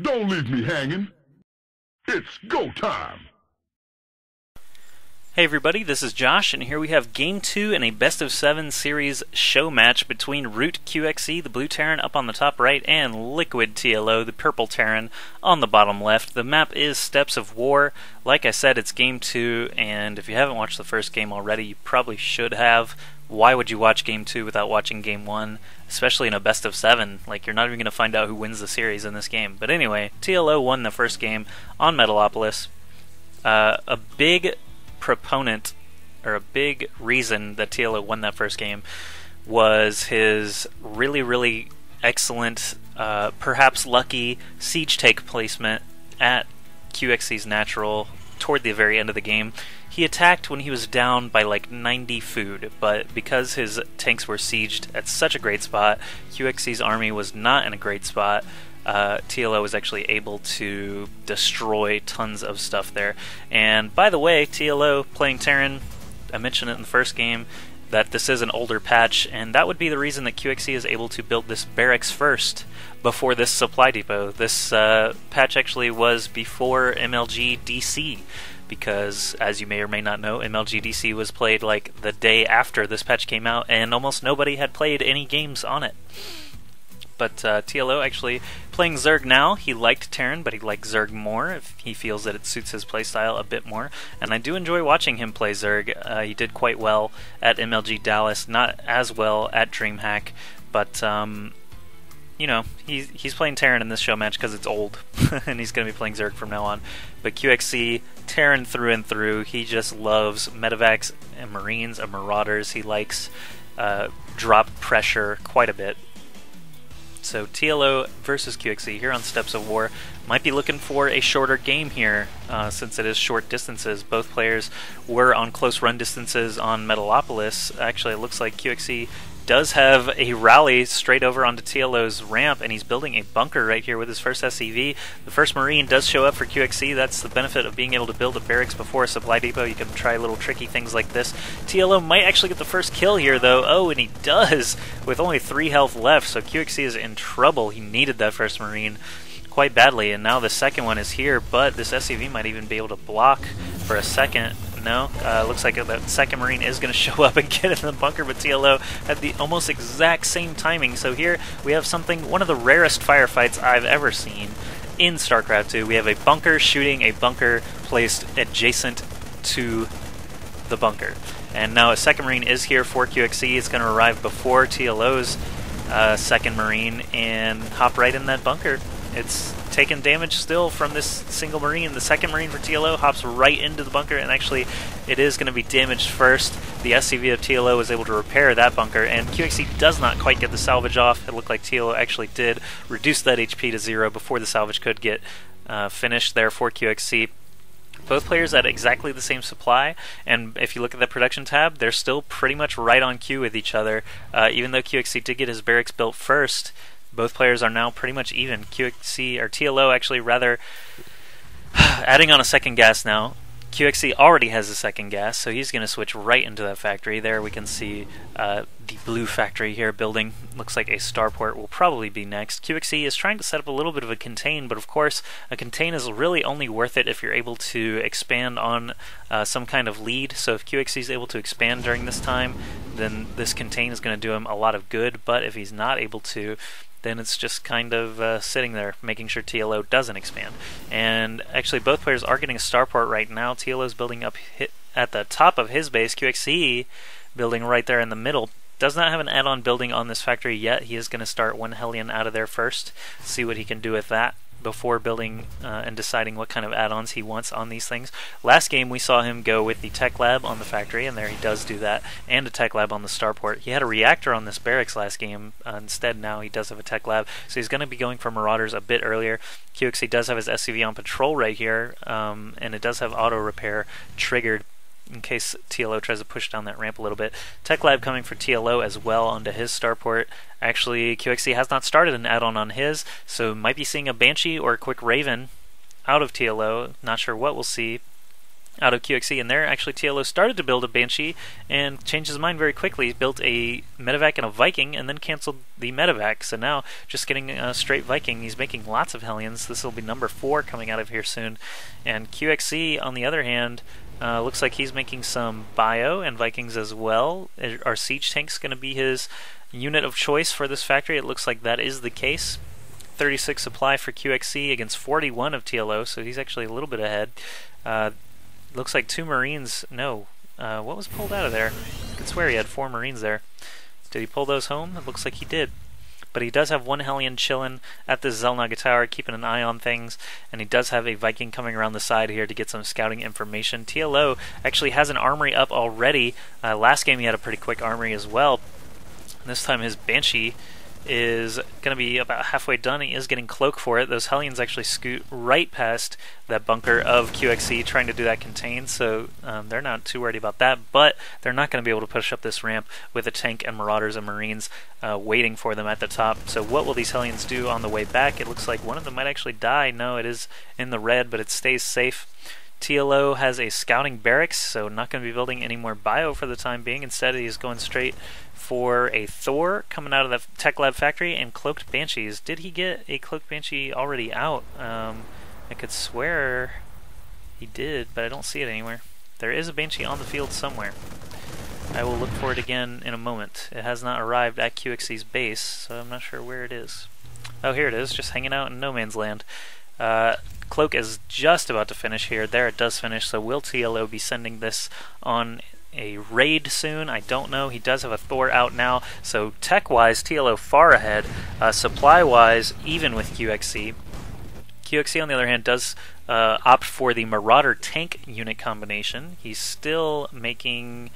Don't leave me hanging. It's go time. Hey everybody, this is Josh, and here we have Game 2 in a Best of 7 series show match between Root QXE, the blue Terran, up on the top right, and Liquid TLO, the purple Terran, on the bottom left. The map is Steps of War. Like I said, it's Game 2, and if you haven't watched the first game already, you probably should have. Why would you watch Game 2 without watching Game 1? Especially in a Best of 7. Like, you're not even going to find out who wins the series in this game. But anyway, TLO won the first game on Metalopolis. A big proponent, or a big reason that TLO won that first game was his really excellent, perhaps lucky siege take placement at QXE's natural toward the very end of the game. He attacked when he was down by like 90 food, but because his tanks were sieged at such a great spot, QXE's army was not in a great spot. TLO was actually able to destroy tons of stuff there. And by the way, TLO playing Terran, I mentioned it in the first game, that this is an older patch, and that would be the reason that QXE is able to build this barracks first before this supply depot. This patch actually was before MLG DC, because as you may or may not know, MLG DC was played like the day after this patch came out, and almost nobody had played any games on it. But TLO actually playing Zerg now. He liked Terran, but he liked Zerg more if he feels that it suits his playstyle a bit more. And I do enjoy watching him play Zerg. He did quite well at MLG Dallas, not as well at DreamHack, but you know, he's playing Terran in this show match because it's old, and he's going to be playing Zerg from now on. But QXE, Terran through and through. He just loves medevacs and Marines and Marauders. He likes drop pressure quite a bit. So TLO versus QXE here on Steps of War. Might be looking for a shorter game here, since it is short distances. Both players were on close run distances on Metalopolis. Actually, it looks like QXE does have a rally straight over onto TLO's ramp, and he's building a bunker right here with his first SCV. The first Marine does show up for QXE. That's the benefit of being able to build a barracks before a supply depot. You can try little tricky things like this. TLO might actually get the first kill here, though. Oh, and he does, with only 3 health left, so QXE is in trouble. He needed that first Marine quite badly, and now the second one is here, but this SCV might even be able to block for a second. No, looks like that second Marine is going to show up and get in the bunker, but TLO had the almost exact same timing. So here we have something, one of the rarest firefights I've ever seen in StarCraft 2. We have a bunker shooting a bunker placed adjacent to the bunker. And now a second Marine is here for QXE. It's going to arrive before TLO's second Marine and hop right in that bunker. It's taking damage still from this single Marine. The second Marine for TLO hops right into the bunker, and actually it is going to be damaged first. The SCV of TLO was able to repair that bunker, and QXE does not quite get the salvage off. It looked like TLO actually did reduce that HP to 0 before the salvage could get finished there for QXE. Both players at exactly the same supply, and if you look at the production tab, they're still pretty much right on cue with each other. Even though QXE did get his barracks built first, both players are now pretty much even. QXE, or TLO actually rather, adding on a second gas now. QXE already has a second gas, so he's going to switch right into that factory. There we can see the blue factory here building. Looks like a starport will probably be next. QXE is trying to set up a little bit of a contain, but of course a contain is really only worth it if you're able to expand on some kind of lead. So if QXE is able to expand during this time, then this contain is going to do him a lot of good, but if he's not able to, then it's just kind of sitting there, making sure TLO doesn't expand. And actually, both players are getting a starport right now. TLO's building up at the top of his base. QXE building right there in the middle. Does not have an add-on building on this factory yet. He is going to start one Hellion out of there first, see what he can do with that before building and deciding what kind of add-ons he wants on these things. Last game we saw him go with the tech lab on the factory, and there he does do that, and a tech lab on the starport. He had a reactor on this barracks last game. Instead now he does have a tech lab, so he's going to be going for Marauders a bit earlier. QXE does have his SCV on patrol right here, and it does have auto repair triggered in case TLO tries to push down that ramp a little bit. Tech Lab coming for TLO as well onto his starport. Actually, QXE has not started an add-on on his, so might be seeing a Banshee or a quick Raven out of TLO. Not sure what we'll see. out of QXE, and there actually TLO started to build a Banshee and changed his mind very quickly. He built a medevac and a Viking and then canceled the medevac, so now just getting a straight Viking. He's making lots of Hellions. This will be number 4 coming out of here soon. And QXE, on the other hand, looks like he's making some Bio and Vikings as well. Are siege tanks going to be his unit of choice for this factory? It looks like that is the case. 36 supply for QXE against 41 of TLO, so he's actually a little bit ahead. Looks like 2 Marines. No. What was pulled out of there? I could swear he had 4 Marines there. Did he pull those home? It looks like he did. But he does have 1 Hellion chilling at the Zelnaga Tower, keeping an eye on things, and he does have a Viking coming around the side here to get some scouting information. TLO actually has an armory up already. Last game he had a pretty quick armory as well. This time his Banshee is going to be about halfway done. He is getting cloak for it. Those Hellions actually scoot right past that bunker of QXE trying to do that contain, so they're not too worried about that, but they're not going to be able to push up this ramp with a tank and Marauders and Marines waiting for them at the top. So what will these Hellions do on the way back? It looks like one of them might actually die. No, it is in the red, but it stays safe. TLO has a scouting barracks, so not going to be building any more bio for the time being. Instead, he's going straight for a Thor coming out of the Tech Lab factory and cloaked Banshees. Did he get a cloaked Banshee already out? I could swear he did, but I don't see it anywhere. There is a Banshee on the field somewhere. I will look for it again in a moment. It has not arrived at QXE's base, so I'm not sure where it is. Oh, here it is, just hanging out in no man's land. Cloak is just about to finish here. There it does finish, so will TLO be sending this on a raid soon? I don't know. He does have a Thor out now, so tech-wise, TLO far ahead. Supply-wise, even with QXE. QXE, on the other hand, does opt for the Marauder tank unit combination. He's still making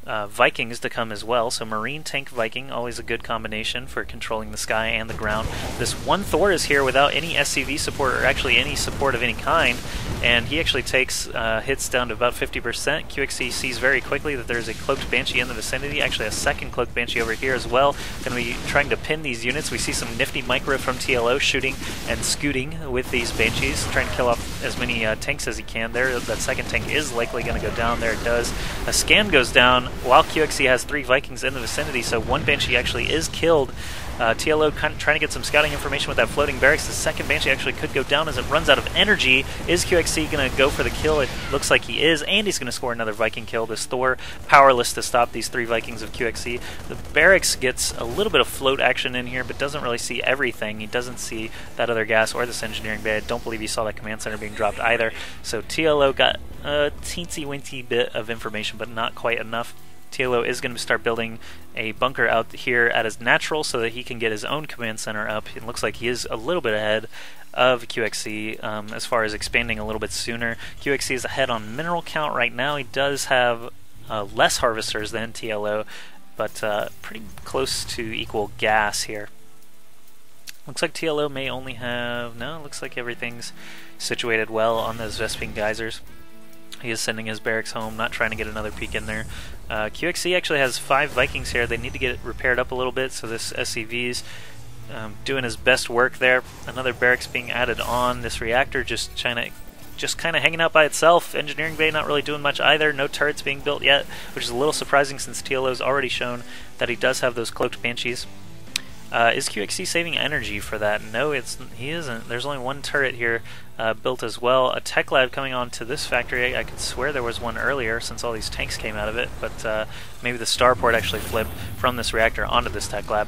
Vikings to come as well, so Marine, Tank, Viking, always a good combination for controlling the sky and the ground. This one Thor is here without any SCV support, or actually any support of any kind, and he actually takes hits down to about 50%. QXE sees very quickly that there's a Cloaked Banshee in the vicinity, actually a second Cloaked Banshee over here as well. Going to be trying to pin these units. We see some nifty micro from TLO shooting and scooting with these Banshees, trying to kill off as many tanks as he can there. That second tank is likely going to go down. There it does. A scan goes down while QXE has 3 Vikings in the vicinity, so 1 Banshee actually is killed. TLO kind of trying to get some scouting information with that floating barracks. The second Banshee actually could go down as it runs out of energy. Is QXE going to go for the kill? It looks like he is, and he's going to score another Viking kill. This Thor powerless to stop these 3 Vikings of QXE. The barracks gets a little bit of float action in here, but doesn't really see everything. He doesn't see that other gas or this engineering bay. I don't believe he saw that command center being dropped either. So TLO got a teensy-wincy bit of information, but not quite enough. TLO is going to start building a bunker out here at his natural so that he can get his own command center up. It looks like he is a little bit ahead of QXE as far as expanding a little bit sooner. QXE is ahead on mineral count right now. He does have less harvesters than TLO, but pretty close to equal gas here. Looks like TLO may only have... No, looks like everything's situated well on those Vespine geysers. He is sending his barracks home, not trying to get another peek in there. QXE actually has 5 Vikings here. They need to get it repaired up a little bit, so this SCV's doing his best work there. Another barracks being added on. This reactor just kind of hanging out by itself. Engineering bay not really doing much either. No turrets being built yet, which is a little surprising since TLO's already shown that he does have those cloaked Banshees. Is QXE saving energy for that? No, he isn't. There's only 1 turret here built as well. A tech lab coming on to this factory. I could swear there was one earlier since all these tanks came out of it, but maybe the starport actually flipped from this reactor onto this tech lab.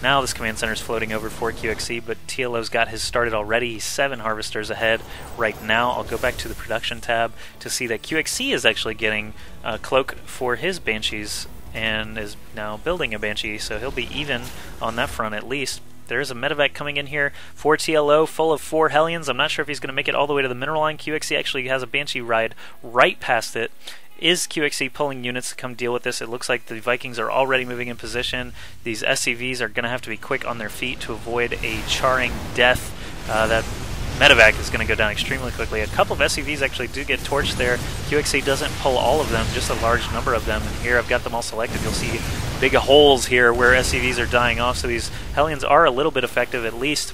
Now this command center is floating over for QXE, but TLO's got his started already. He's 7 harvesters ahead right now. I'll go back to the production tab to see that QXE is actually getting cloak for his Banshees and is now building a Banshee, so he'll be even on that front at least. There is a medevac coming in here for TLO, full of 4 Hellions. I'm not sure if he's going to make it all the way to the mineral line. QXE actually has a Banshee ride right past it. Is QXE pulling units to come deal with this? It looks like the Vikings are already moving in position. These SCVs are going to have to be quick on their feet to avoid a charring death. That medevac is going to go down extremely quickly. A couple of SCVs actually do get torched there. QXE doesn't pull all of them, just a large number of them. And here I've got them all selected. You'll see big holes here where SCVs are dying off, so these Hellions are a little bit effective at least.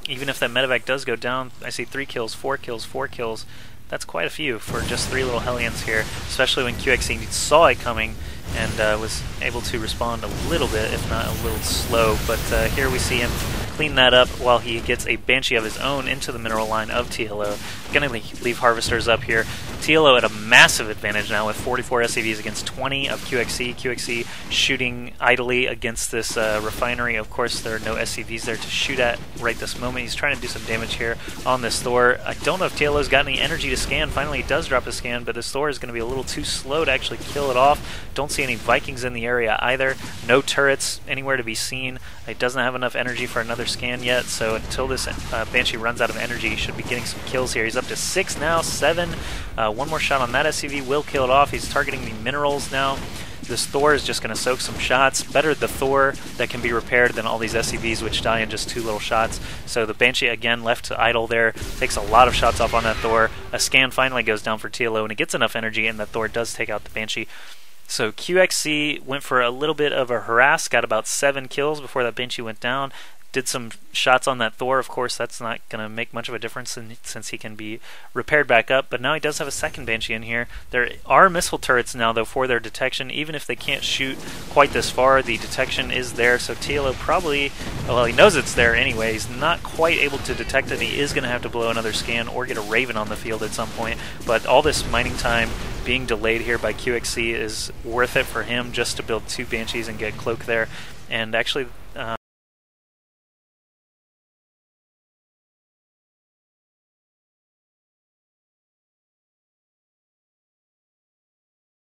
Even if that medevac does go down, I see 3 kills, 4 kills, 4 kills. That's quite a few for just 3 little Hellions here, especially when QXC saw it coming and was able to respond a little bit, if not a little slow. But here we see him clean that up while he gets a Banshee of his own into the mineral line of TLO. Gonna leave Harvesters up here. TLO at a massive advantage now with 44 SCVs against 20 of QXC. QXC shooting idly against this refinery. Of course, there are no SCVs there to shoot at right this moment. He's trying to do some damage here on this Thor. I don't know if TLO's got any energy to scan. Finally, he does drop a scan, but this Thor is going to be a little too slow to actually kill it off. Don't see any Vikings in the area either. No turrets anywhere to be seen. It doesn't have enough energy for another scan yet, so until this Banshee runs out of energy, he should be getting some kills here. He's up to 6 now, 7. One more shot on that SCV will kill it off. He's targeting the minerals now. This Thor is just going to soak some shots. Better the Thor that can be repaired than all these SCVs which die in just 2 little shots. So the Banshee again left to idle there. Takes a lot of shots off on that Thor. A scan finally goes down for TLO and it gets enough energy and the Thor does take out the Banshee. So QXC went for a little bit of a harass, got about 7 kills before that Banshee went down. Did some shots on that Thor. Of course, that's not going to make much of a difference since he can be repaired back up, but now he does have a second Banshee in here. There are missile turrets now, though, for their detection. Even if they can't shoot quite this far, the detection is there, so TLO probably, well, he knows it's there anyway. He's not quite able to detect it. He is going to have to blow another scan or get a Raven on the field at some point, but all this mining time being delayed here by QXC is worth it for him just to build 2 Banshees and get Cloak there. And actually,